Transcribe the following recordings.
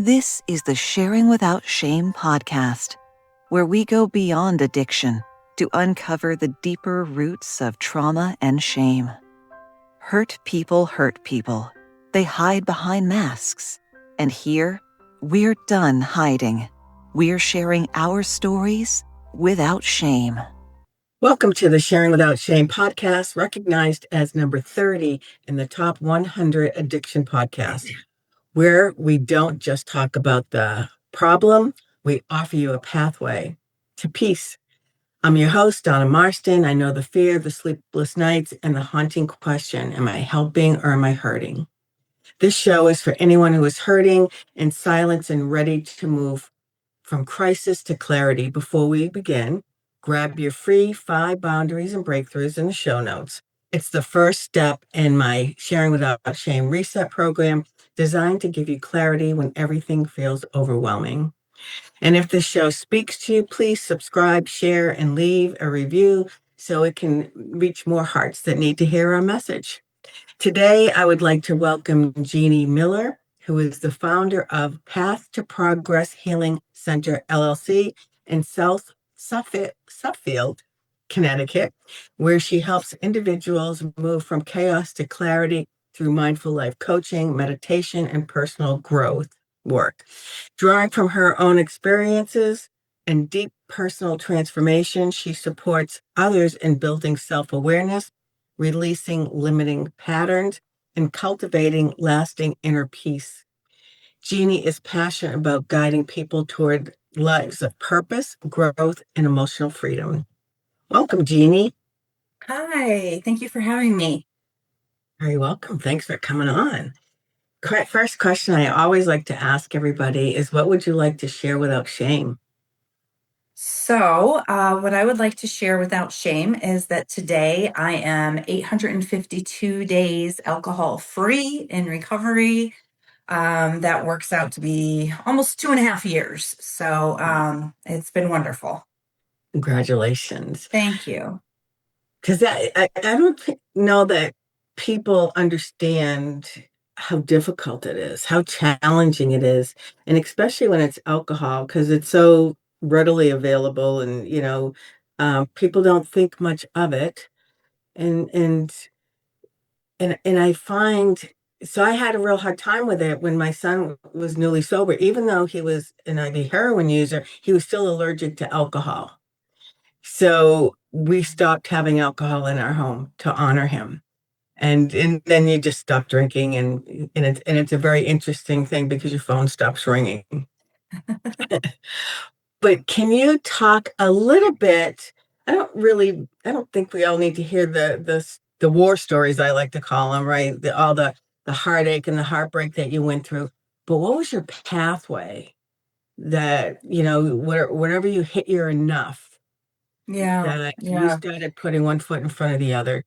This is the Sharing Without Shame podcast, where we go beyond addiction to uncover the deeper roots of trauma and shame. Hurt people. They hide behind masks. And here, we're done hiding. We're sharing our stories without shame. Welcome to the Sharing Without Shame podcast, recognized as number 30 in the top 100 addiction podcasts, where we don't just talk about the problem, we offer you a pathway to peace. I'm your host, Donna Marston. I know the fear, the sleepless nights, and the haunting question, am I helping or am I hurting? This show is for anyone who is hurting in silence and ready to move from crisis to clarity. Before we begin, grab your free 5 boundaries and breakthroughs in the show notes. It's the first step in my Sharing Without Shame reset program, designed to give you clarity when everything feels overwhelming. And if this show speaks to you, please subscribe, share, and leave a review so it can reach more hearts that need to hear our message. Today, I would like to welcome Jeannie Miller, who is the founder of Path to Progress Healing Center, LLC, in South Suffield, Connecticut, where she helps individuals move from chaos to clarity through mindful life coaching, meditation, and personal growth work. Drawing from her own experiences and deep personal transformation, she supports others in building self-awareness, releasing limiting patterns, and cultivating lasting inner peace. Jeannie is passionate about guiding people toward lives of purpose, growth, and emotional freedom. Welcome, Jeannie. Hi, thank you for having me. Very welcome. Thanks for coming on. First question I always like to ask everybody is, what would you like to share without shame? So, what I would like to share without shame is that today I am 852 days alcohol free in recovery. That works out to be almost 2.5 years. So, it's been wonderful. Congratulations. Thank you. Because I don't know that people understand how difficult it is, how challenging it is, and especially when it's alcohol, because it's so readily available, and people don't think much of it, and and and I find, so I had a real hard time with it when my son was newly sober. Even though he was an IV heroin user, he was still allergic to alcohol. So we stopped having alcohol in our home to honor him. And then you just stop drinking, and it's a very interesting thing because your phone stops ringing. But can you talk a little bit? I don't think we all need to hear the war stories, I like to call them, right? All the heartache and the heartbreak that you went through. But what was your pathway that, whenever you hit your enough, that you started putting one foot in front of the other?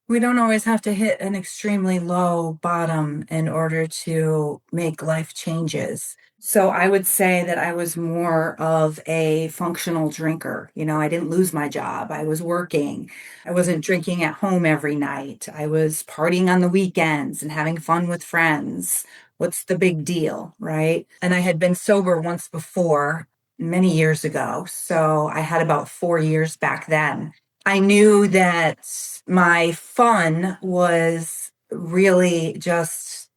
We don't always have to hit an extremely low bottom in order to make life changes. So I would say that I was more of a functional drinker. I didn't lose my job. I was working. I wasn't drinking at home every night. I was partying on the weekends and having fun with friends. What's the big deal, right? And I had been sober once before, many years ago. So I had about 4 years back then. I knew that my fun was really just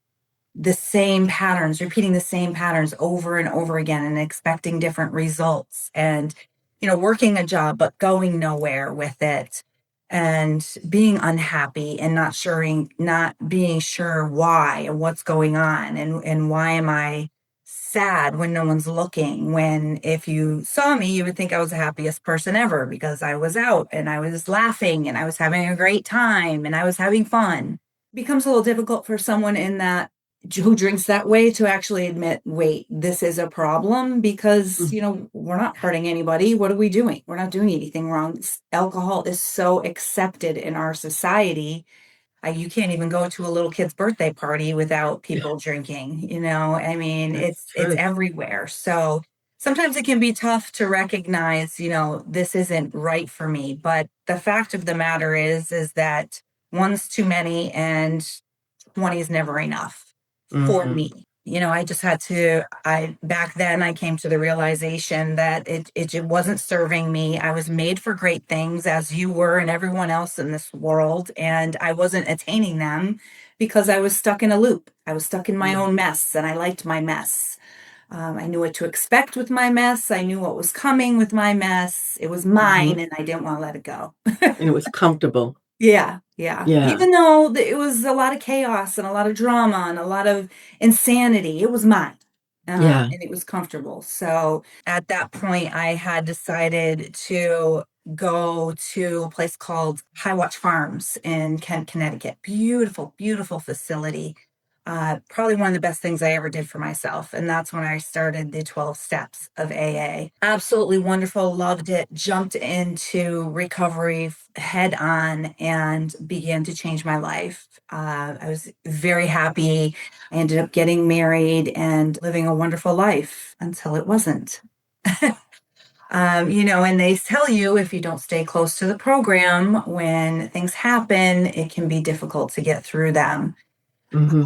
the same patterns, repeating the same patterns over and over again and expecting different results, and, working a job, but going nowhere with it, and being unhappy and not being sure why and what's going on, and why am I sad when no one's looking, when if you saw me, you would think I was the happiest person ever because I was out and I was laughing and I was having a great time and I was having fun. It becomes a little difficult for someone who drinks that way to actually admit, wait, this is a problem, because, we're not hurting anybody. What are we doing? We're not doing anything wrong. Alcohol is so accepted in our society. You can't even go to a little kid's birthday party without people drinking, it's everywhere. So sometimes it can be tough to recognize, this isn't right for me. But the fact of the matter is that one's too many and 20 is never enough for me. I just had to, back then I came to the realization that it wasn't serving me. I was made for great things, as you were and everyone else in this world, and I wasn't attaining them because I was stuck in a loop. I was stuck in my own mess, and I liked my mess. I knew what to expect with my mess. I knew what was coming with my mess. It was Mhm. mine, and I didn't want to let it go. And it was comfortable. Yeah, yeah. Yeah. Even though it was a lot of chaos and a lot of drama and a lot of insanity, it was mine. Yeah. And it was comfortable. So at that point, I had decided to go to a place called High Watch Farms in Kent, Connecticut. Beautiful, beautiful facility. Probably one of the best things I ever did for myself. And that's when I started the 12 steps of AA. Absolutely wonderful. Loved it. Jumped into recovery head on and began to change my life. I was very happy. I ended up getting married and living a wonderful life until it wasn't. And they tell you if you don't stay close to the program, when things happen, it can be difficult to get through them. Hmm.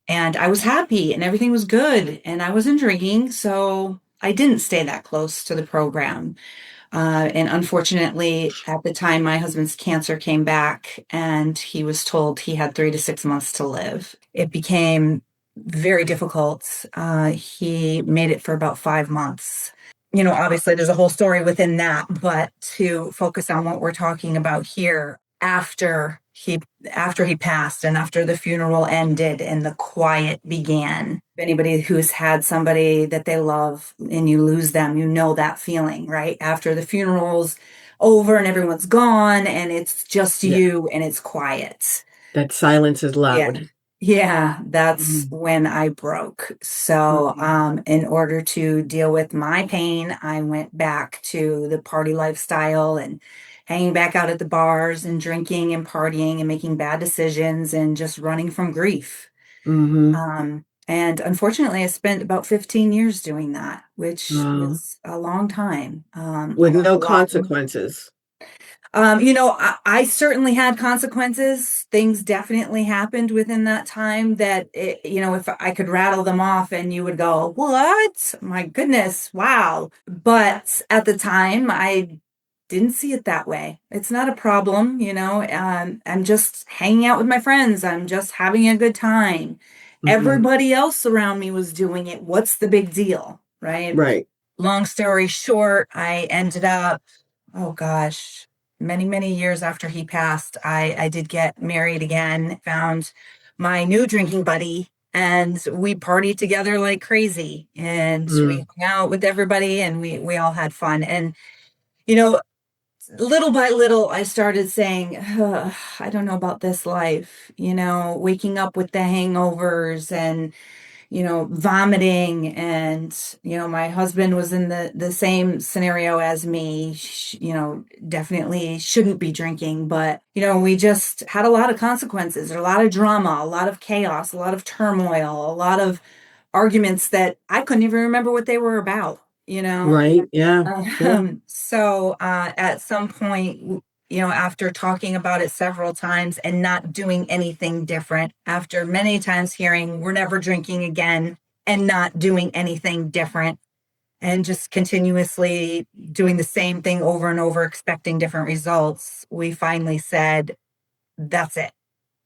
And I was happy and everything was good and I wasn't drinking. So I didn't stay that close to the program. And unfortunately, at the time, my husband's cancer came back and he was told he had 3 to 6 months to live. It became very difficult. He made it for about 5 months. Obviously, there's a whole story within that, but to focus on what we're talking about here, after he passed and after the funeral ended and the quiet began. Anybody who's had somebody that they love and you lose them, you know that feeling, right? After the funeral's over and everyone's gone and it's just Yeah. you and it's quiet. That silence is Yeah. loud. Yeah, that's Mhm. when I broke. So, Mhm. in order to deal with my pain, I went back to the party lifestyle and hanging back out at the bars and drinking and partying and making bad decisions and just running from grief. Mhm. And unfortunately, I spent about 15 years doing that, which Wow. was a long time. I With learned a no lot. consequences. I certainly had consequences. Things definitely happened within that time that, if I could rattle them off and you would go, what? My goodness, wow. But at the time, I didn't see it that way. It's not a problem, I'm just hanging out with my friends. I'm just having a good time. Mhm. Everybody else around me was doing it. What's the big deal? Right. Right. Long story short, I ended up, oh gosh, many, many years after he passed, I did get married again, found my new drinking buddy, and we partied together like crazy. And we Mm. hung out with everybody and we all had fun. And, you know, little by little, I started saying, "Ugh, I don't know about this life, waking up with the hangovers and vomiting and my husband was in the same scenario as me, definitely shouldn't be drinking, but we just had a lot of consequences, a lot of drama, a lot of chaos, a lot of turmoil, a lot of arguments that I couldn't even remember what they were about, you know. Right. Yeah. Sure. So at some point, after talking about it several times and not doing anything different, after many times hearing we're never drinking again and not doing anything different, and just continuously doing the same thing over and over, expecting different results, we finally said, that's it.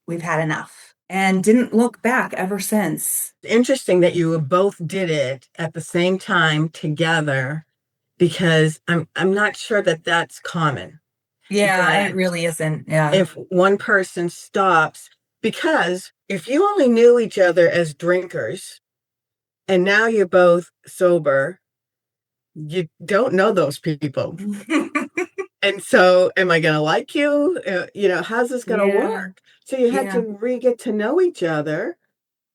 We've had enough. And didn't look back ever since. Interesting that you both did it at the same time together, because I'm not sure that that's common. Yeah, That it really isn't. Yeah. if one person stops, because if you only knew each other as drinkers and now you're both sober, you don't know those people. And so, am I going to like you? How's this going to Yeah. work? So you had Yeah. to get to know each other.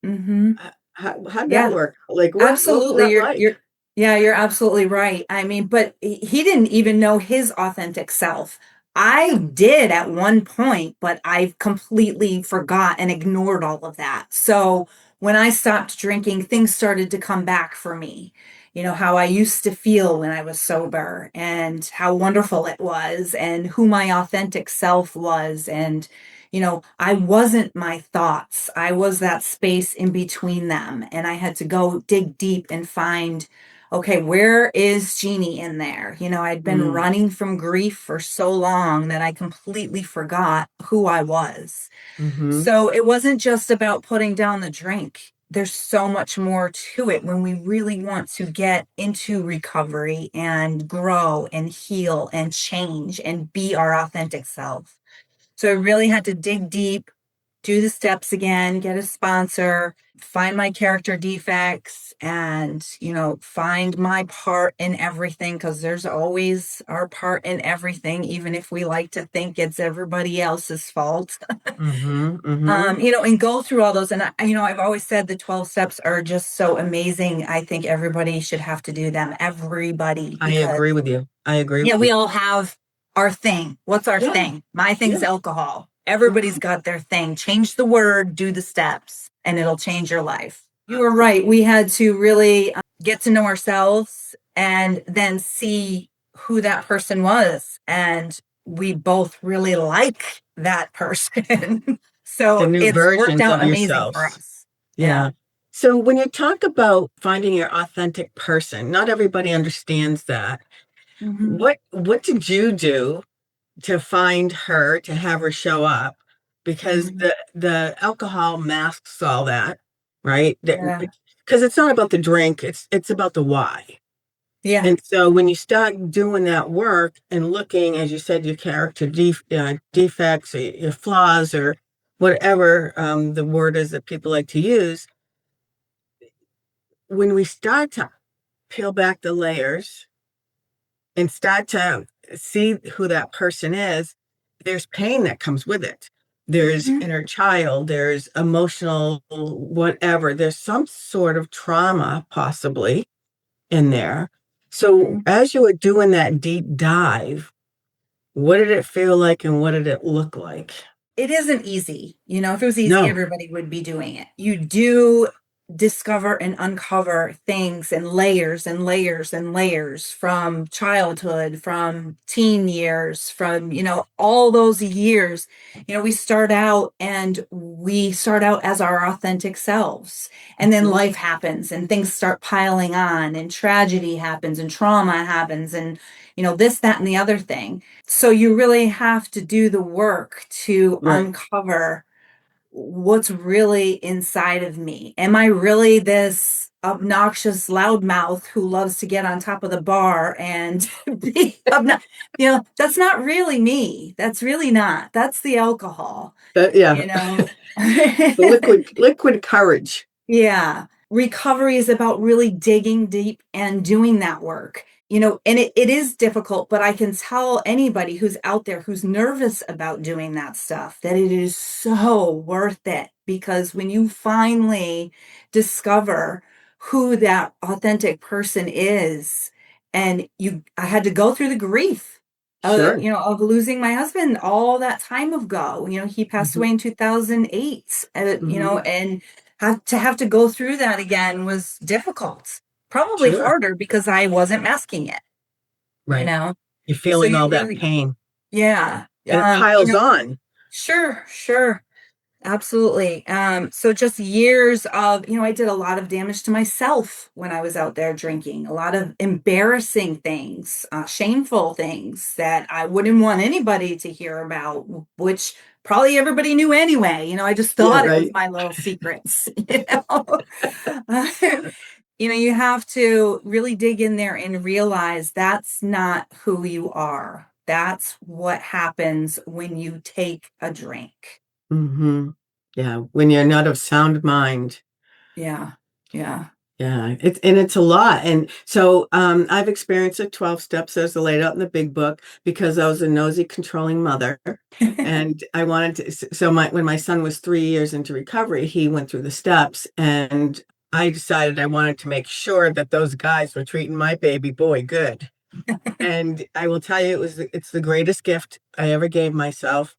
Mm-hmm. How'd that Yeah. work? Like, what was Absolutely. that You're like? yeah, you're absolutely right. I mean, but he didn't even know his authentic self. I did at one point, but I completely forgot and ignored all of that. So when I stopped drinking, things started to come back for me. How I used to feel when I was sober and how wonderful it was and who my authentic self was and I wasn't my thoughts. I was that space in between them. And I had to go dig deep and find, okay, where is Jeannie in there? I'd been Mm. running from grief for so long that I completely forgot who I was. Mm-hmm. So it wasn't just about putting down the drink. There's so much more to it when we really want to get into recovery and grow and heal and change and be our authentic self. So I really had to dig deep, do the steps again, get a sponsor, find my character defects, and, find my part in everything, because there's always our part in everything, even if we like to think it's everybody else's fault. Mm-hmm. Mm-hmm. And go through all those. And I've always said the 12 steps are just so amazing. I think everybody should have to do them, everybody, I because agree with you. I agree yeah, with we you. all have our thing. What's our Yeah. thing? My thing's Yeah. alcohol. Everybody's Mhm. got their thing. Change the word, do the steps, and it'll change your life. You were right. We had to really get to know ourselves and then see who that person was. And we both really like that person. The So new it's worked versions out of amazing for yourselves. us. Yeah. Yeah. So when you talk about finding your authentic person, not everybody understands that. Mhm. What did you do to find her, to have her show up? Because Mhm. the alcohol masks all that, right? Yeah. Because it's not about the drink, it's about the why. Yeah. And so when you start doing that work and looking, as you said, your character defects or your flaws or whatever the word is that people like to use, when we start to peel back the layers and start to see who that person is, there's pain that comes with it. There's Mhm. inner child, there's emotional, whatever. There's some sort of trauma possibly in there. So Mhm. as you were doing that deep dive, what did it feel like and what did it look like? It isn't easy. If it was easy, No, everybody would be doing it. You do discover and uncover things and layers and layers and layers from childhood, from teen years, from, all those years. We start out as our authentic selves. And then mhm, life happens and things start piling on and tragedy happens and trauma happens and, this, that, and the other thing. So you really have to do the work to right. uncover what's really inside of me. Am I really this obnoxious loudmouth who loves to get on top of the bar and be that's not really me. That's really not. That's the alcohol, Yeah, you know. the liquid courage. Yeah. Recovery is about really digging deep and doing that work. And it is difficult, but I can tell anybody who's out there who's nervous about doing that stuff that it is so worth it, because when you finally discover who that authentic person is, and I had to go through the grief Sure. of losing my husband all that time ago. He passed Hmm. away in 2008, Hmm. and have to go through that again was difficult. Probably Sure. harder because I wasn't masking it, you Right. know? You're So feeling you all that really, pain yeah. and it piles on. Sure, sure. Absolutely. So just years of, I did a lot of damage to myself when I was out there drinking, a lot of embarrassing things, shameful things that I wouldn't want anybody to hear about, which probably everybody knew anyway. I just Yeah, thought it was right. my little secrets, you have to really dig in there and realize that's not who you are. That's what happens when you take a drink. Hmm. Yeah, when you're not of sound mind. Yeah. Yeah. Yeah, it's a lot. And so I've experienced the 12 steps as laid out in the big book because I was a nosy, controlling mother. And I wanted to, so when my son was 3 years into recovery, he went through the steps and I decided I wanted to make sure that those guys were treating my baby boy good. And I will tell you, it's the greatest gift I ever gave myself.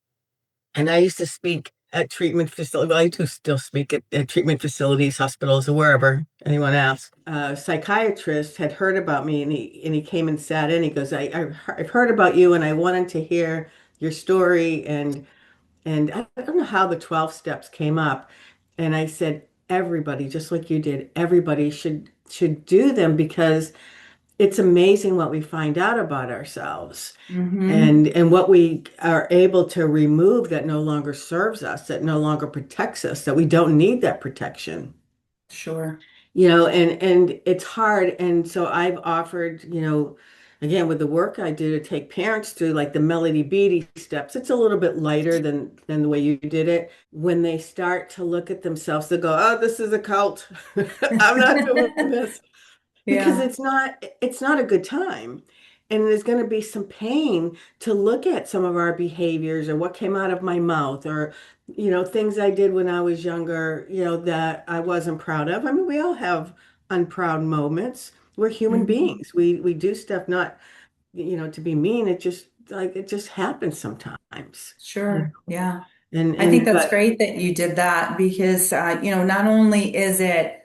And I used to speak at treatment facilities. Well, I do still speak at treatment facilities, hospitals, or wherever anyone asks. A psychiatrist had heard about me, and he came and sat in. He goes, I've heard about you, and I wanted to hear your story. And And I don't know how the 12 steps came up. And I said, everybody, just like you did, everybody should do them because it's amazing what we find out about ourselves Mm-hmm. and what we are able to remove that no longer serves us, that no longer protects us, that we don't need that protection. Sure. And it's hard. And so I've offered, again, with the work I do, to take parents through like the Melody Beatty steps. It's a little bit lighter than the way you did it. When they start to look at themselves, they go, "Oh, this is a cult. I'm not doing this." Because Yeah, it's not a good time. And there's going to be some pain to look at some of our behaviors or what came out of my mouth or things I did when I was younger, that I wasn't proud of. I mean, we all have unproud moments. We're human hmm, beings. We do stuff not, to be mean. It just happens sometimes. you sure. know. Yeah. And I think and that's but great that you did that because, not only is it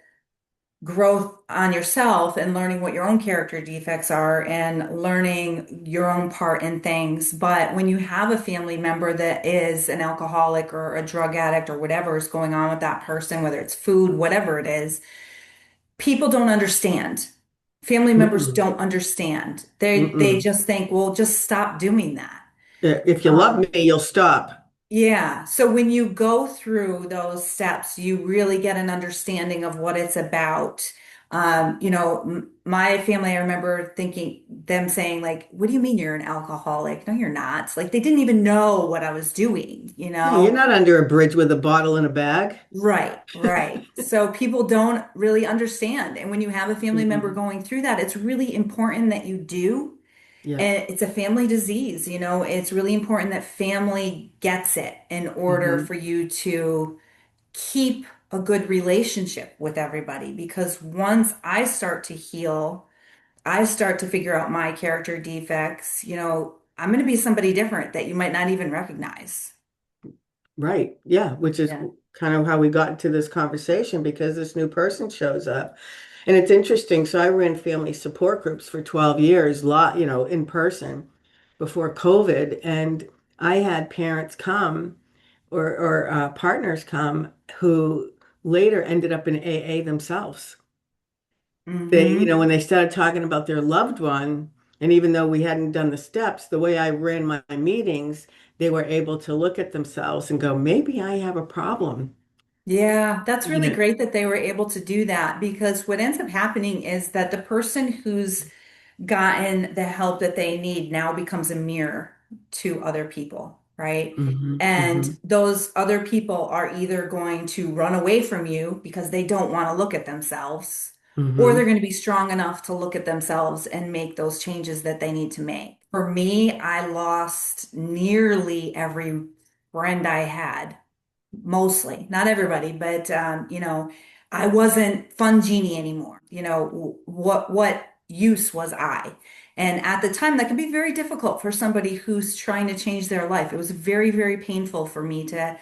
growth on yourself and learning what your own character defects are and learning your own part in things, but when you have a family member that is an alcoholic or a drug addict or whatever is going on with that person, whether it's food, whatever it is, people don't understand. Family members mm-mm, don't understand. They mm-mm. just think, well, just stop doing that. If you love Um, me, you'll stop. yeah. So when you go through those steps, you really get an understanding of what it's about. My family, I remember thinking them saying like, "What do you mean you're an alcoholic? No, you're not." Like they didn't even know what I was doing, you Yeah, you're know? not under a bridge with a bottle and a bag. Right, right. So people don't really understand. And when you have a family member Mm-mm. going through that, it's really important that you do. Yeah. And it's a family disease, it's really important that family gets it in order Hmm. for you to keep a good relationship with everybody. Because once I start to heal, I start to figure out my character defects, I'm going to be somebody different that you might not even recognize. Right. Yeah. Which is Yeah. kind of how we got into this conversation because this new person shows up. And it's interesting. So I ran family support groups for 12 years, in person before COVID. And I had parents come or partners come who later ended up in AA themselves. Hmm. When they started talking about their loved one, and even though we hadn't done the steps, the way I ran my meetings, they were able to look at themselves and go, maybe I have a problem. Yeah, that's You really know, great that they were able to do that because what ends up happening is that the person who's gotten the help that they need now becomes a mirror to other people, right? hmm And hmm those other people are either going to run away from you because they don't want to look at themselves, or they're hmm going to be strong enough to look at themselves and make those changes that they need to make. For me, I lost nearly every friend I had, mostly, not everybody, but I wasn't fun Jeannie anymore. What use was I? And at the time, that can be very difficult for somebody who's trying to change their life. It was very, very painful for me to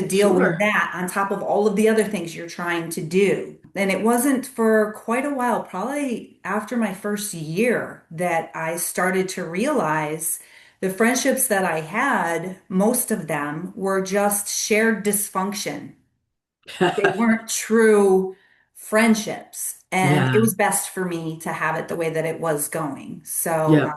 deal with Sure. that on top of all of the other things you're trying to do. And it wasn't for quite a while, probably after my first year, that I started to realize the friendships that I had, most of them were just shared dysfunction. They weren't true friendships. And it Yeah. was best for me to have it the way that it was going. So, Yeah.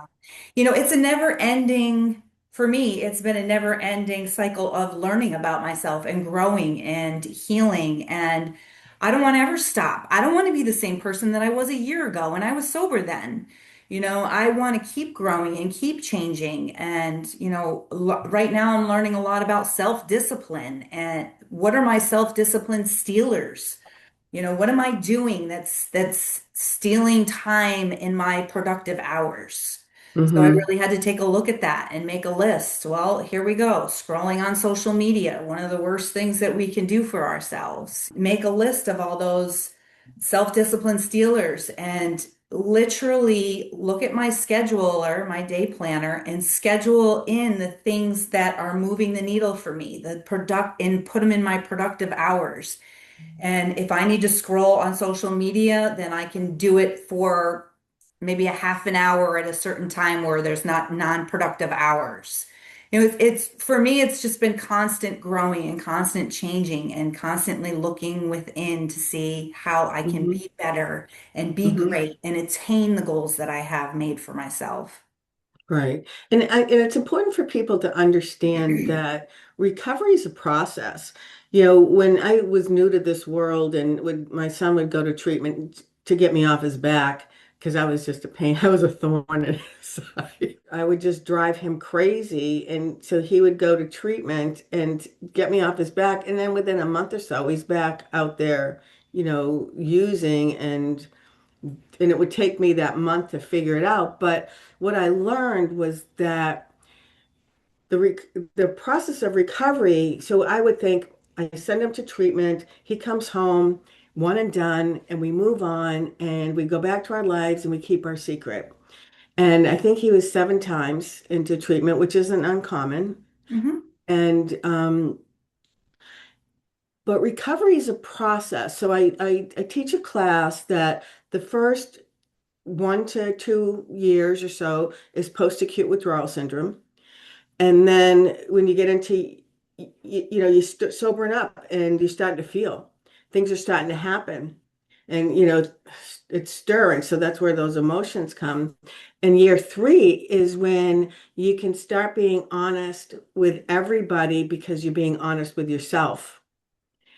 it's a never ending, for me, it's been a never ending cycle of learning about myself and growing and healing. And I don't want to ever stop. I don't want to be the same person that I was a year ago when I was sober then. I want to keep growing and keep changing. And, right now I'm learning a lot about self-discipline and what are my self-discipline stealers? What am I doing that's stealing time in my productive hours? So I hmm really had to take a look at that and make a list. Well, here we go. Scrolling on social media, one of the worst things that we can do for ourselves. Make a list of all those self-discipline stealers and literally look at my scheduler, my day planner, and schedule in the things that are moving the needle for me, and put them in my productive hours. And if I need to scroll on social media, then I can do it for maybe a half an hour at a certain time where there's not non-productive hours. It's for me, it's just been constant growing and constant changing and constantly looking within to see how I can Hmm. be better and be Hmm. great and attain the goals that I have made for myself. Right. And it's important for people to understand that recovery is a process. When I was new to this world and my son would go to treatment to get me off his back because I was just a pain. I was a thorn in his side. I would just drive him crazy. And so he would go to treatment and get me off his back. And then within a month or so, he's back out there, using and it would take me that month to figure it out. But what I learned was that the process of recovery. So I would think I send him to treatment. He comes home, one and done, and we move on and we go back to our lives and we keep our secret. And I think he was 7 times into treatment, which isn't uncommon. Hmm. And but recovery is a process. So I teach a class that the first 1 to 2 years or so is post-acute withdrawal syndrome. And then when you get into, you sobering up and you start to feel things are starting to happen. And, it's stirring. So that's where those emotions come. And year 3 is when you can start being honest with everybody because you're being honest with yourself.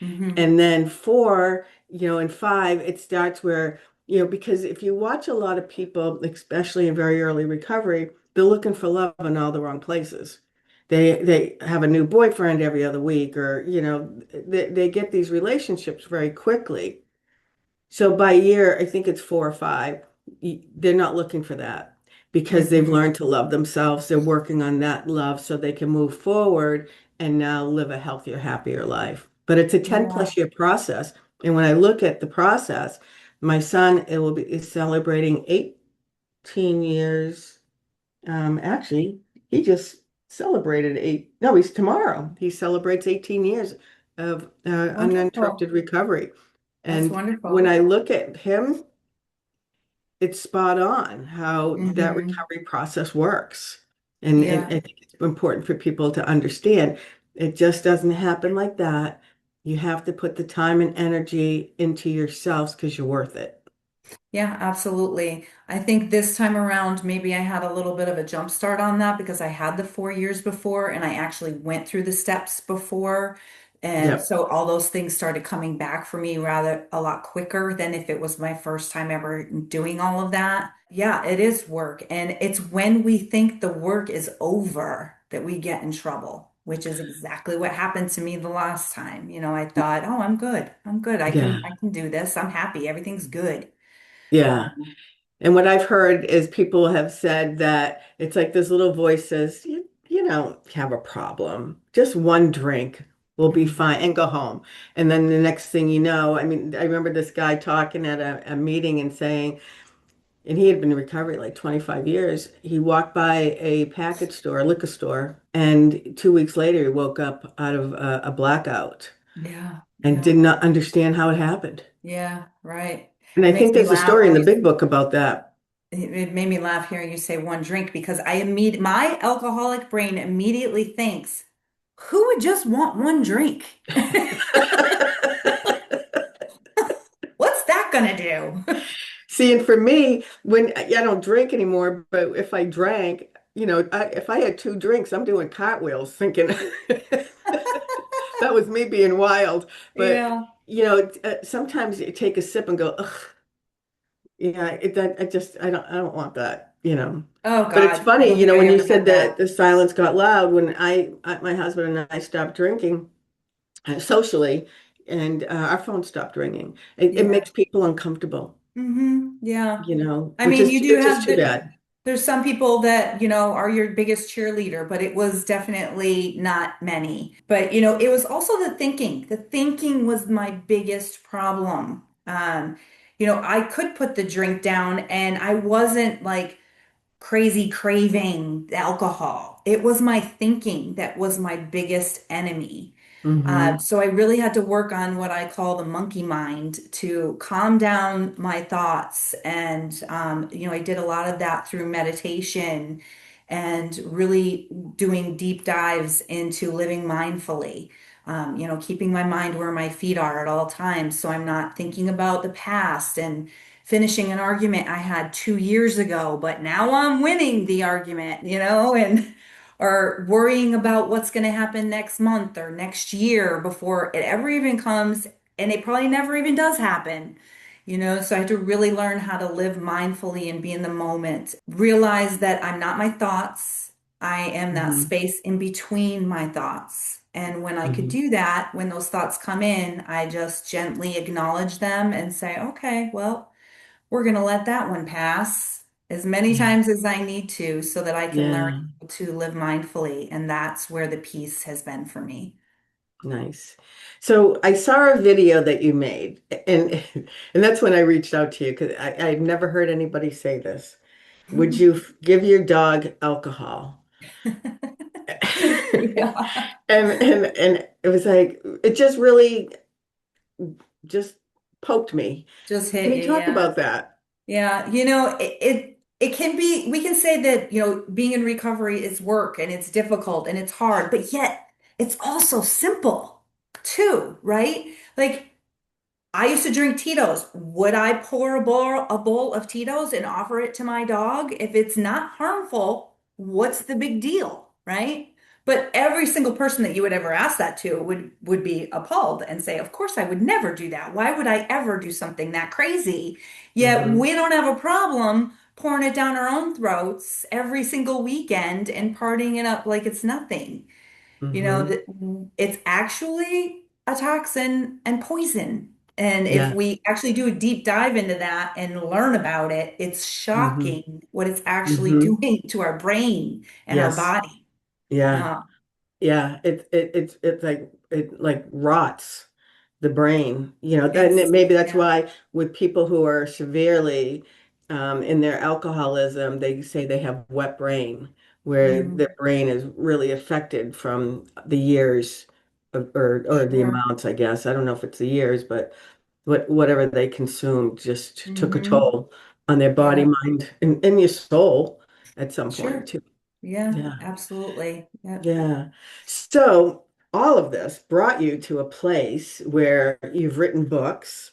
Hmm. And then 4, and 5, it starts where, because if you watch a lot of people, especially in very early recovery, they're looking for love in all the wrong places. They have a new boyfriend every other week, or, they get these relationships very quickly. So by year, I think it's 4 or 5, they're not looking for that because they've Hmm. learned to love themselves. They're working on that love so they can move forward and now live a healthier, happier life. But it's a 10 Yeah. plus year process. And when I look at the process, my son, is celebrating 18 years. Actually, he just celebrated no, he's tomorrow. He celebrates 18 years of Wonderful. uninterrupted recovery. That's And when wonderful. I look at him, it's spot on how that Hmm. recovery process works. And Yeah. I think it's important for people to understand it just doesn't happen like that. You have to put the time and energy into yourselves because you're worth it. Yeah, absolutely. I think this time around, maybe I had a little bit of a jump start on that because I had the 4 years before and I actually went through the steps before. And Yep. so all those things started coming back for me rather a lot quicker than if it was my first time ever doing all of that. Yeah, it is work. And it's when we think the work is over that we get in trouble, which is exactly what happened to me the last time. I thought, oh, I'm good. I'm good. Yeah. I can do this. I'm happy. Everything's good. Yeah. And what I've heard is people have said that it's like this little voice says, you don't have a problem. Just one drink will be Mhm. fine and go home. And then the next thing you know, I mean, I remember this guy talking at a meeting and saying, and he had been in recovery like 25 years. He walked by a package store, a liquor store, and 2 weeks later he woke up out of a blackout Yeah, and yeah, did not understand how it happened. yeah, right. And It I makes think me there's a laugh story in when the you, big book about that. it made me laugh hearing you say one drink because my alcoholic brain immediately thinks, who would just want one drink? What's that gonna do? See, and for me, when I don't drink anymore, but if I drank, if I had 2 drinks, I'm doing cartwheels, thinking that was me being wild. But Yeah. sometimes you take a sip and go, ugh, yeah, I don't want that. Oh But it's God, I funny, don't think I when you ever said had that that. the silence got loud when my husband and I stopped drinking socially, and our phone stopped ringing. It Yeah. makes people uncomfortable, Yeah. I which mean, is you do which is have too bad. there's some people that, are your biggest cheerleader, but it was definitely not many. But, it was also the thinking. The thinking was my biggest problem. I could put the drink down and I wasn't like crazy craving alcohol. It was my thinking that was my biggest enemy. Hmm. So I really had to work on what I call the monkey mind to calm down my thoughts. And, I did a lot of that through meditation and really doing deep dives into living mindfully. Keeping my mind where my feet are at all times. So I'm not thinking about the past and finishing an argument I had 2 years ago, but now I'm winning the argument, and or worrying about what's going to happen next month or next year before it ever even comes, and it probably never even does happen. So I had to really learn how to live mindfully and be in the moment. Realize that I'm not my thoughts. I am that Hmm. space in between my thoughts. And when I could Hmm. do that, when those thoughts come in, I just gently acknowledge them and say, okay, well, we're going to let that one pass as many Yeah. times as I need to so that I can learn Yeah. to live mindfully. And that's where the peace has been for me. Nice. So I saw a video that you made, and and that's when I reached out to you because I'd never heard anybody say this. Would you give your dog alcohol? Yeah. And it was like it just really just poked me. Just Can hit you you, talk yeah. about that? Yeah, it can be, we can say that, being in recovery is work and it's difficult and it's hard, but yet it's also simple too, right? Like I used to drink Tito's. Would I pour a bowl of Tito's and offer it to my dog? If it's not harmful, what's the big deal, right? But every single person that you would ever ask that to would be appalled and say, "Of course I would never do that. Why would I ever do something that crazy?" Yet Hmm. we don't have a problem pouring it down our own throats every single weekend and partying it up like it's nothing. Hmm. That it's actually a toxin and poison. And if Yeah. we actually do a deep dive into that and learn about it, it's Hmm. shocking what it's actually Hmm. doing to our brain and our Yes. body. Yeah. Uh, Yeah. It's like it like rots the brain, and it's, maybe that's yeah. why with people who are severely in their alcoholism, they say they have wet brain, where their Mm, brain is really affected from the years or the sure. amounts, I guess. I don't know if it's the years, but whatever they consumed just took a Hmm. toll on their body, Yeah, mind, and your soul at some point sure. too. Yeah, Yeah. absolutely. Yeah. Yeah. So all of this brought you to a place where you've written books,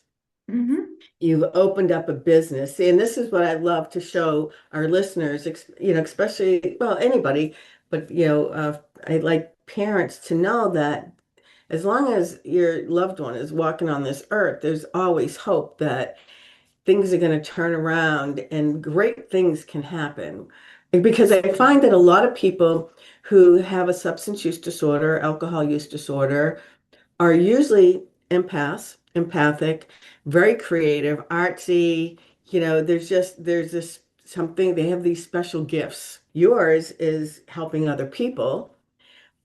Hmm. you've opened up a business. See, and this is what I love to show our listeners, especially, well, anybody, but, I'd like parents to know that as long as your loved one is walking on this earth, there's always hope that things are going to turn around and great things can happen. Because I find that a lot of people who have a substance use disorder, alcohol use disorder, are usually empathic, very creative, artsy. There's this something, they have these special gifts. Yours is helping other people,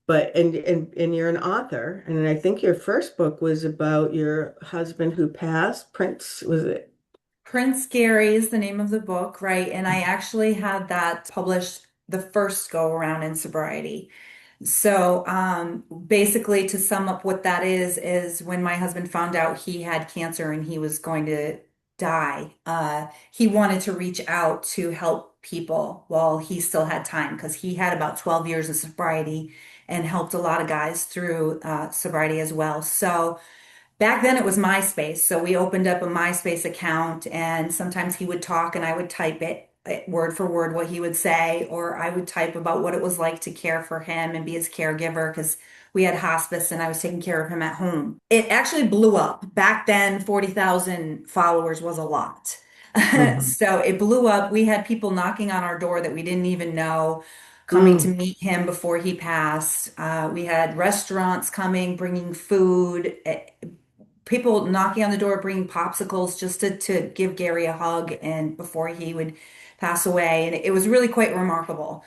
but and you're an author. And I think your first book was about your husband who passed, Prince, was it? Prince Gary is the name of the book, right? And I actually had that published the first go around in sobriety. So, basically, to sum up what that is when my husband found out he had cancer and he was going to die, he wanted to reach out to help people while he still had time because he had about 12 years of sobriety and helped a lot of guys through sobriety as well. So, back then it was MySpace. So we opened up a MySpace account and sometimes he would talk and I would type it word for word what he would say, or I would type about what it was like to care for him and be his caregiver because we had hospice and I was taking care of him at home. It actually blew up. Back then, 40,000 followers was a lot. Mhm. So it blew up. We had people knocking on our door that we didn't even know, coming to Mm. meet him before he passed. We had restaurants coming, bringing food, people knocking on the door, bringing popsicles just to give Gary a hug and before he would pass away. And it was really quite remarkable.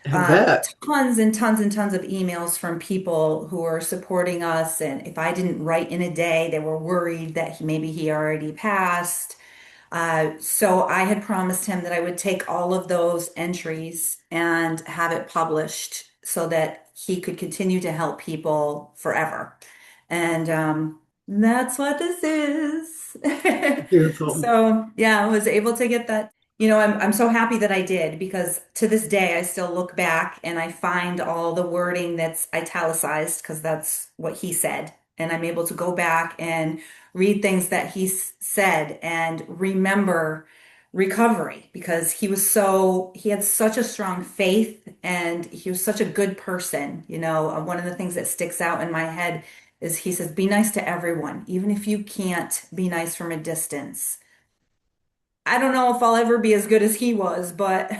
I bet. Tons and tons and tons of emails from people who were supporting us. And if I didn't write in a day, they were worried that maybe he already passed. So I had promised him that I would take all of those entries and have it published so that he could continue to help people forever. And that's what this is. Beautiful. So yeah, I was able to get that. I'm so happy that I did because to this day I still look back and I find all the wording that's italicized because that's what he said. And I'm able to go back and read things that said and remember recovery because he had such a strong faith and he was such a good person. One of the things that sticks out in my head is he says, be nice to everyone, even if you can't be nice from a distance. I don't know if I'll ever be as good as he was, but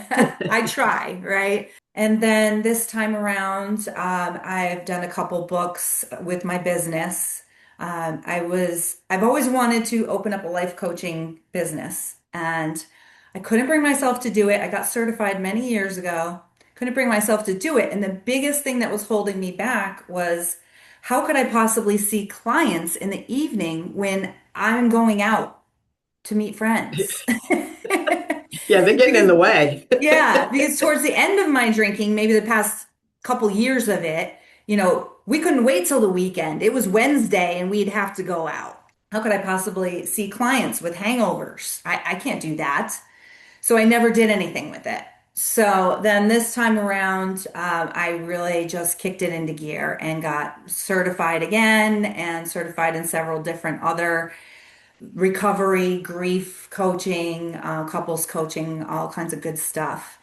I try, right? And then this time around, I've done a couple books with my business. I've always wanted to open up a life coaching business, and I couldn't bring myself to do it. I got certified many years ago, couldn't bring myself to do it. And the biggest thing that was holding me back was how could I possibly see clients in the evening when I'm going out to meet friends? Yeah, they're getting in Because, the way. yeah, because towards the end of my drinking, maybe the past couple years of it, we couldn't wait till the weekend. It was Wednesday and we'd have to go out. How could I possibly see clients with hangovers? I can't do that. So I never did anything with it. So then this time around, I really just kicked it into gear and got certified again and certified in several different other recovery, grief coaching, couples coaching, all kinds of good stuff.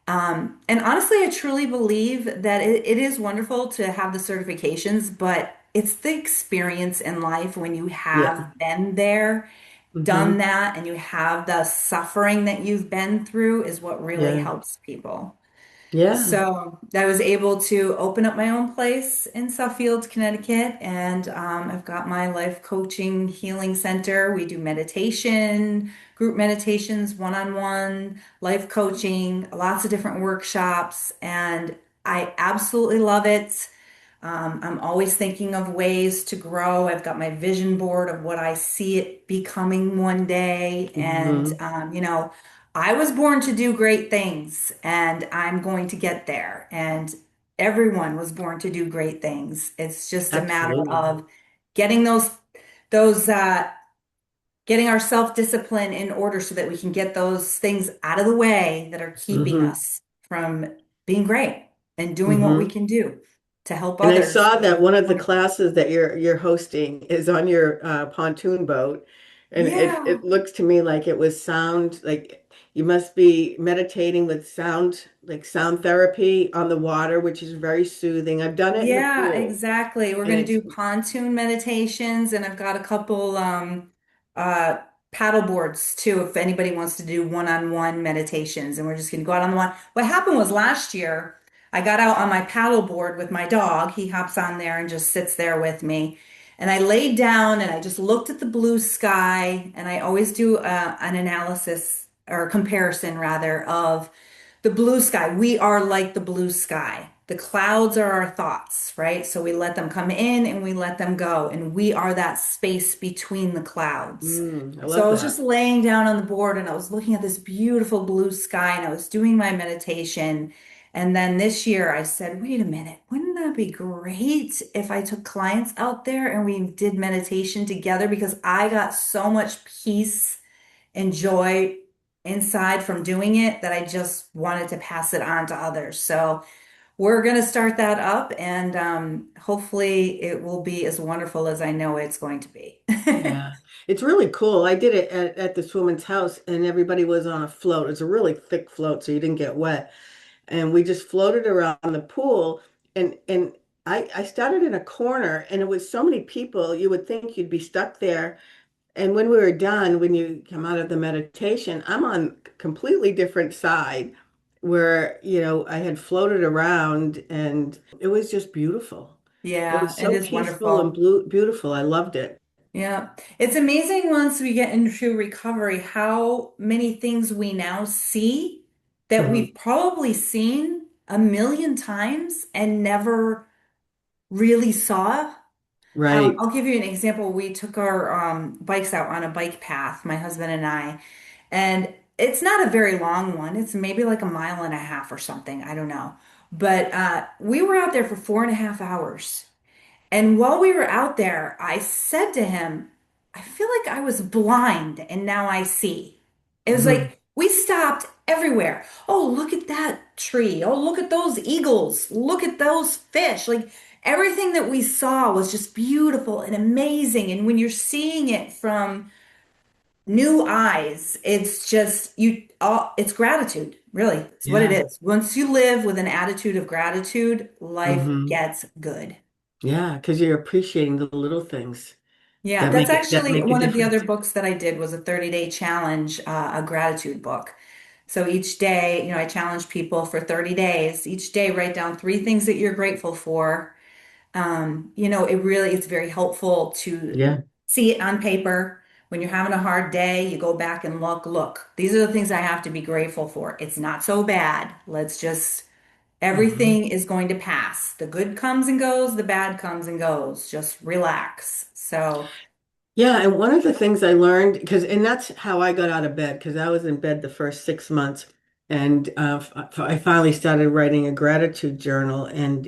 And honestly, I truly believe that it is wonderful to have the certifications, but it's the experience in life when you Yeah. have been there, done Hmm. that, and you have the suffering that you've been through is what really Yeah. helps people. Yeah. So I was able to open up my own place in Suffield, Connecticut, and I've got my life coaching healing center. We do meditation, group meditations, one-on-one, life coaching, lots of different workshops, and I absolutely love it. I'm always thinking of ways to grow. I've got my vision board of what I see it becoming one day. And, Hmm. I was born to do great things and I'm going to get there. And everyone was born to do great things. It's just a matter Absolutely. of getting those, getting our self-discipline in order so that we can get those things out of the way that are keeping Hmm. us from being great and doing what we Hmm. can do to help And I others. saw that one of the Wonderful. classes that you're hosting is on your pontoon boat, and it Yeah. looks to me like it was sound like you must be meditating with sound, like sound therapy on the water, which is very soothing. I've done it in the Yeah, pool, exactly. We're and going to it's do pontoon meditations, and I've got a couple uh paddle boards too if anybody wants to do one-on-one meditations, and we're just going to go out on the water. What happened was last year I got out on my paddle board with my dog. He hops on there and just sits there with me. And I laid down and I just looked at the blue sky, and I always do an analysis or comparison rather of the blue sky. We are like the blue sky. The clouds are our thoughts, right? So we let them come in and we let them go. And we are that space between the clouds. I So love I was just that. laying down on the board and I was looking at this beautiful blue sky and I was doing my meditation. And then this year I said, wait a minute, wouldn't that be great if I took clients out there and we did meditation together? Because I got so much peace and joy inside from doing it that I just wanted to pass it on to others. So we're going to start that up and hopefully it will be as wonderful as I know it's going to be. Yeah, it's really cool. I did it at this woman's house, and everybody was on a float. It's a really thick float, so you didn't get wet. And we just floated around the pool, and I started in a corner, and it was so many people, you would think you'd be stuck there. And when we were done, when you come out of the meditation, I'm on completely different side where, I had floated around, and it was just beautiful. It Yeah, was it so is peaceful and wonderful. blue, beautiful. I loved it. Yeah. It's amazing once we get into recovery how many things we now see that Mhm. we've probably seen a million times and never really saw. Right. I'll give you an example. We took our bikes out on a bike path, my husband and I, and it's not a very long one. It's maybe like a mile and a half or something. I don't know. But we were out there for 4.5 hours. And while we were out there, I said to him, I feel like I was blind and now I see. It was Hmm. like We stopped everywhere. Oh, look at that tree. Oh, look at those eagles. Look at those fish. Like everything that we saw was just beautiful and amazing. And when you're seeing it from new eyes, it's just it's gratitude, really. It's what it Yeah. is. Once you live with an attitude of gratitude, life Hmm. gets good. Yeah, because you're appreciating the little things Yeah, that's that actually make a one of the other difference. books that I did was a 30-day challenge, a gratitude book. So each day, I challenge people for 30 days. Each day, write down three things that you're grateful for. It's very helpful to Yeah. see it on paper. When you're having a hard day, you go back and look, these are the things I have to be grateful for. It's not so bad. Hmm. Everything is going to pass. The good comes and goes, the bad comes and goes. Just relax. So, Yeah, and one of the things I learned, and that's how I got out of bed, because I was in bed the first 6 months, and I finally started writing a gratitude journal, and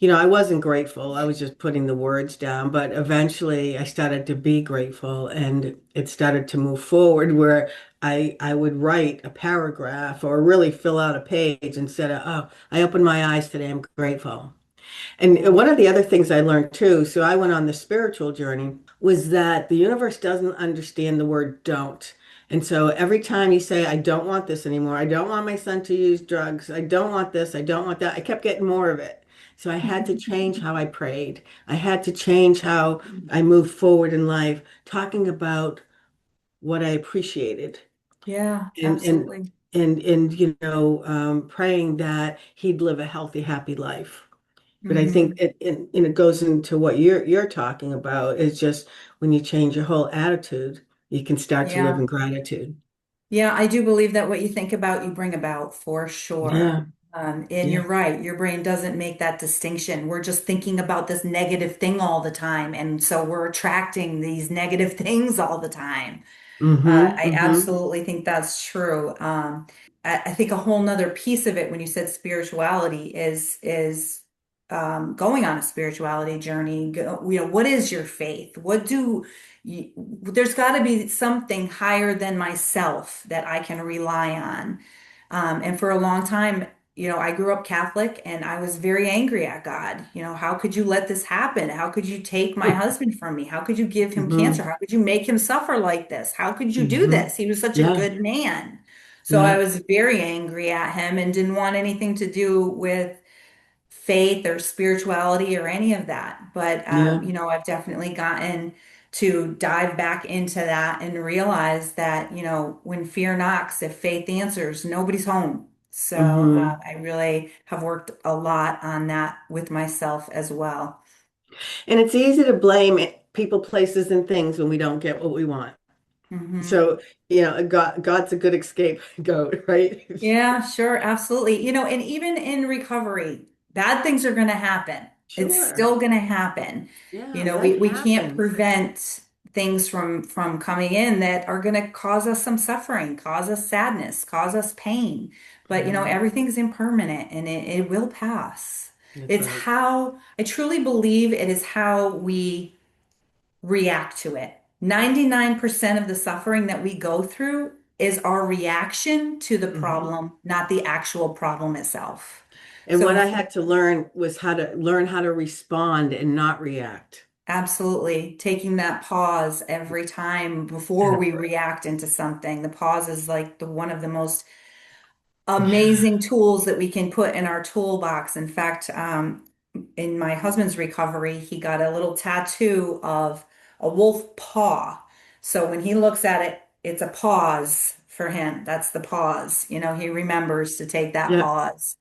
I wasn't grateful. I was just putting the words down, but eventually I started to be grateful, and it started to move forward where I would write a paragraph or really fill out a page instead of, oh, I opened my eyes today, I'm grateful. And yeah. one of the other things I learned too, so I went on the spiritual journey, was that the universe doesn't understand the word don't. And so every time you say, I don't want this anymore, I don't want my son to use drugs, I don't want this, I don't want that, I kept getting more of it. So I had to change how I prayed. I had to change how I moved forward in life, talking about what I appreciated Yeah, and and absolutely. praying that he'd live a healthy, happy life. But I think Hmm. it goes into what you're talking about is just when you change your whole attitude, you can start to live Yeah. in gratitude. Yeah, I do believe that what you think about, you bring about for sure. Yeah, And yeah. you're right, your brain doesn't make that distinction. We're just thinking about this negative thing all the time. And so we're attracting these negative things all the time. Mm-hmm. I Mm-hmm. absolutely think that's true. I think a whole nother piece of it when you said spirituality is going on a spirituality journey. What is your faith? There's got to be something higher than myself that I can rely on. And for a long time, I grew up Catholic and I was very angry at God. How could you let this happen? How could you take my husband from me? How could you give him cancer? Mm-hmm. How could you make him suffer like this? How could you do Mm-hmm. this? He was such a Yeah, good man. So I yeah. was very angry at him and didn't want anything to do with faith or spirituality or any of that. But Yeah. I've definitely gotten to dive back into that and realize that, when fear knocks, if faith answers, nobody's home. So Mm-hmm. I really have worked a lot on that with myself as well. And it's easy to blame people, places, and things when we don't get what we want. Hmm. So, God's a good scapegoat, right? Yeah, sure, absolutely. And even in recovery, bad things are going to happen. It's Sure. still going to happen. Yeah, We life we can't happens. prevent things from coming in that are going to cause us some suffering, cause us sadness, cause us pain. But Yeah, everything's impermanent and it will pass. that's It's right. how I truly believe it is how we react to it. 99% of the suffering that we go through is our reaction to the Hmm. problem, not the actual problem itself. And what So, I had to learn was how to learn how to respond and not react. absolutely taking that pause every time before That's we right. react into something. The pause is like the one of the most Yeah. amazing tools that we can put in our toolbox. In fact, in my husband's recovery, he got a little tattoo of a wolf paw. So when he looks at it, it's a pause for him. That's the pause. He remembers to take that Yeah, pause.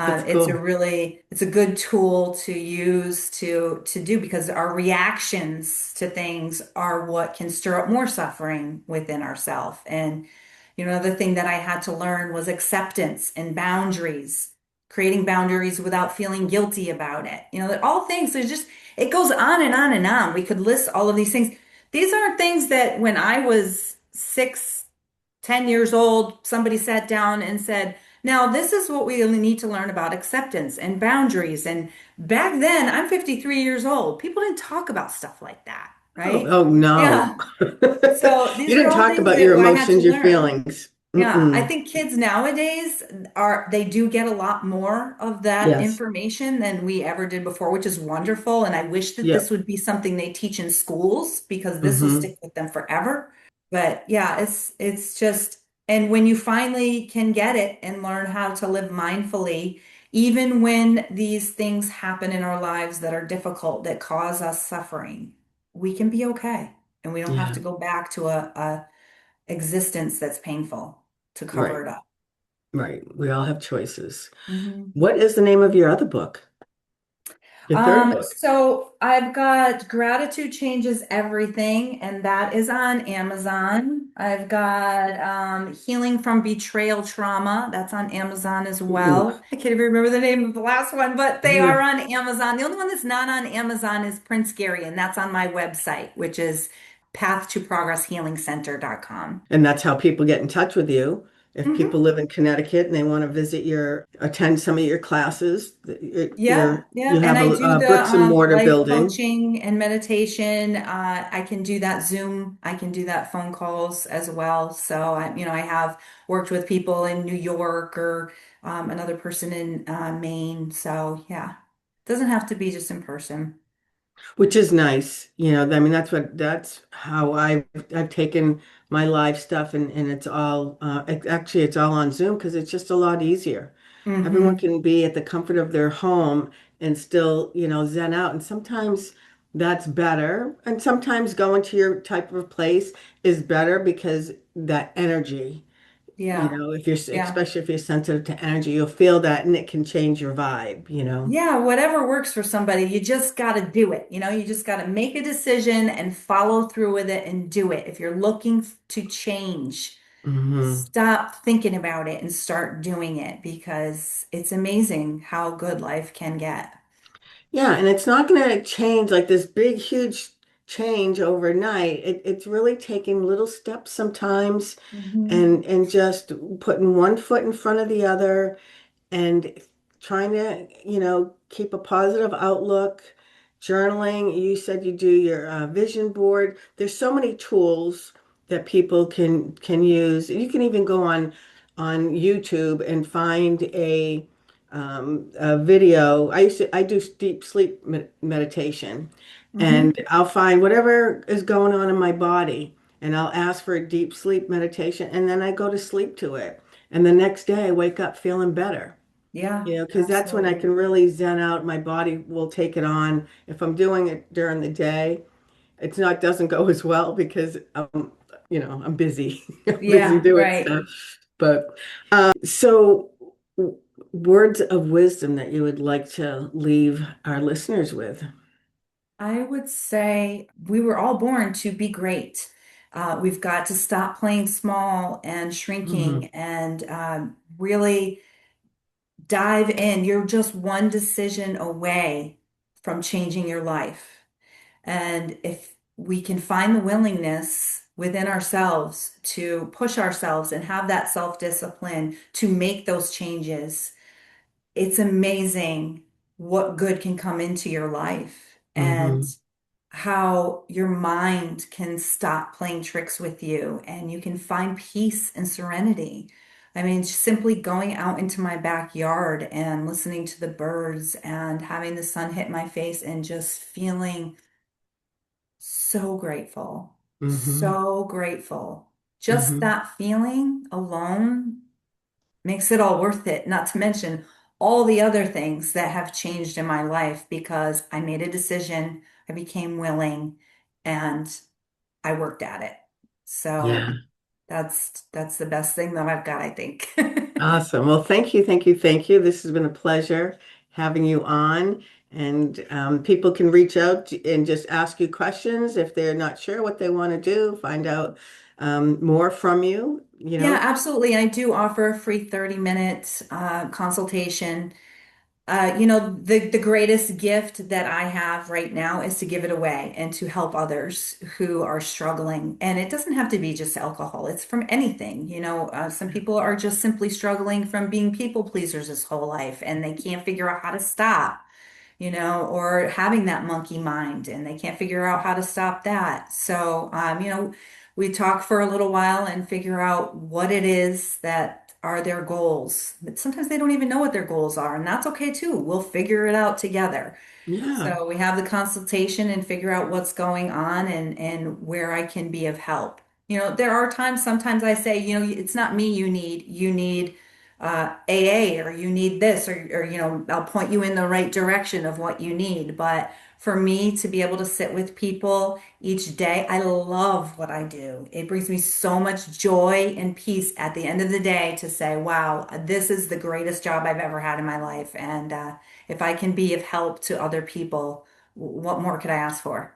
that's cool. It's a good tool to use to do because our reactions to things are what can stir up more suffering within ourselves. And the thing that I had to learn was acceptance and boundaries, creating boundaries without feeling guilty about it. That all things, it goes on and on and on. We could list all of these things. These aren't things that when I was 10 years old, somebody sat down and said, now this is what we really need to learn about acceptance and boundaries. And back then, I'm 53 years old. People didn't talk about stuff like that. Oh, right? oh no. Yeah. So You these are didn't all talk things about your that I had to emotions, your learn. feelings. Yeah, I Mm-mm. think kids nowadays they do get a lot more of that Yes. information than we ever did before, which is wonderful. And I wish that this Yep. would be something they teach in schools because this will Mm-hmm. stick with them forever. But yeah, it's just, and when you finally can get it and learn how to live mindfully, even when these things happen in our lives that are difficult, that cause us suffering, we can be okay. And we don't have Yeah. to go back to a existence that's painful to cover Right. it up. Right. We all have choices. Mhm. What is the name of your other book? Your third book? So I've got Gratitude Changes Everything, and that is on Amazon. I've got Healing from Betrayal Trauma, that's on Amazon as Ooh. well. I can't even remember the name of the last one, but they are on Amazon. The only one that's not on Amazon is Prince Gary, and that's on my website, which is pathtoprogresshealingcenter.com. And that's how people get in touch with you. If people Mhm. live in Connecticut and they want to visit attend some of your classes, Yeah, you yeah. And have I do a the bricks and mortar life building, coaching and meditation. I can do that Zoom. I can do that phone calls as well. So I have worked with people in New York or another person in Maine. So yeah, doesn't have to be just in person. which is nice. I mean, that's how I've taken my live stuff and it's all actually it's all on Zoom because it's just a lot easier. Everyone Hmm. can be at the comfort of their home and still, zen out. And sometimes that's better. And sometimes going to your type of place is better because that energy, Yeah, if you're, yeah. especially if you're sensitive to energy, you'll feel that and it can change your vibe. Yeah, whatever works for somebody, you just got to do it. You just got to make a decision and follow through with it and do it. If you're looking to change, Hmm. stop thinking about it and start doing it because it's amazing how good life can get. Yeah, and it's not going to change like this big, huge change overnight. It's really taking little steps sometimes Hmm. and just putting one foot in front of the other and trying to, keep a positive outlook. Journaling, you said you do your vision board. There's so many tools that people can use. You can even go on YouTube and find a video. I do deep sleep meditation, and Hmm. I'll find whatever is going on in my body, and I'll ask for a deep sleep meditation, and then I go to sleep to it. And the next day I wake up feeling better. Yeah, Because that's when I absolutely. can really zen out. My body will take it on. If I'm doing it during the day, doesn't go as well because I'm busy. I'm busy Yeah, doing right. stuff. But so words of wisdom that you would like to leave our listeners with. I would say we were all born to be great. We've got to stop playing small and shrinking Hmm. and really dive in. You're just one decision away from changing your life. And if we can find the willingness within ourselves to push ourselves and have that self-discipline to make those changes, it's amazing what good can come into your life and Hmm. how your mind can stop playing tricks with you and you can find peace and serenity. I mean, simply going out into my backyard and listening to the birds and having the sun hit my face and just feeling so grateful, Hmm. so grateful. Just Hmm. that feeling alone makes it all worth it, not to mention all the other things that have changed in my life because I made a decision, I became willing, and I worked at it. So Yeah. that's the best thing that I've got, I think. Awesome. Well, thank you, thank you, thank you. This has been a pleasure having you on. And people can reach out and just ask you questions if they're not sure what they want to do, find out more from you, Yeah, absolutely. I do offer a free 30-minute consultation. The greatest gift that I have right now is to give it away and to help others who are struggling. And it doesn't have to be just alcohol, it's from anything. Some people are just simply struggling from being people pleasers this whole life and they can't figure out how to stop. or having that monkey mind and they can't figure out how to stop that. So, we talk for a little while and figure out what it is that are their goals. But sometimes they don't even know what their goals are, and that's okay too. We'll figure it out together. Yeah. So we have the consultation and figure out what's going on and where I can be of help. There are times, sometimes I say, it's not me you need AA or you need this or I'll point you in the right direction of what you need. But for me to be able to sit with people each day, I love what I do. It brings me so much joy and peace at the end of the day to say, wow, this is the greatest job I've ever had in my life. And if I can be of help to other people, what more could I ask for?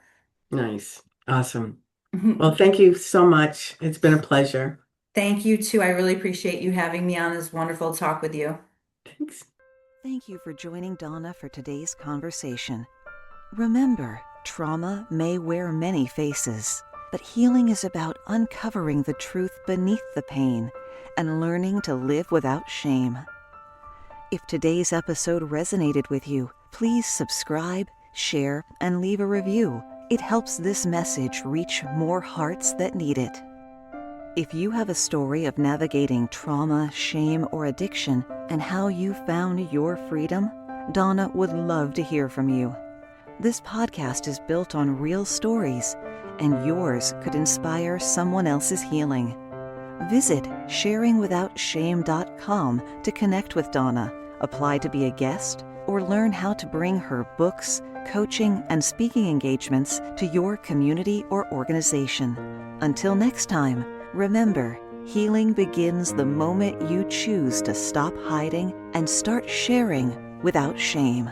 Nice. Awesome. Well, thank you so much. It's been a pleasure. Thank you too. I really appreciate you having me on this wonderful talk with you. Thanks. Thank you for joining Donna for today's conversation. Remember, trauma may wear many faces, but healing is about uncovering the truth beneath the pain and learning to live without shame. If today's episode resonated with you, please subscribe, share, and leave a review. It helps this message reach more hearts that need it. If you have a story of navigating trauma, shame, or addiction and how you found your freedom, Donna would love to hear from you. This podcast is built on real stories, and yours could inspire someone else's healing. Visit sharingwithoutshame.com to connect with Donna, apply to be a guest, or learn how to bring her books, coaching, and speaking engagements to your community or organization. Until next time, remember, healing begins the moment you choose to stop hiding and start sharing without shame.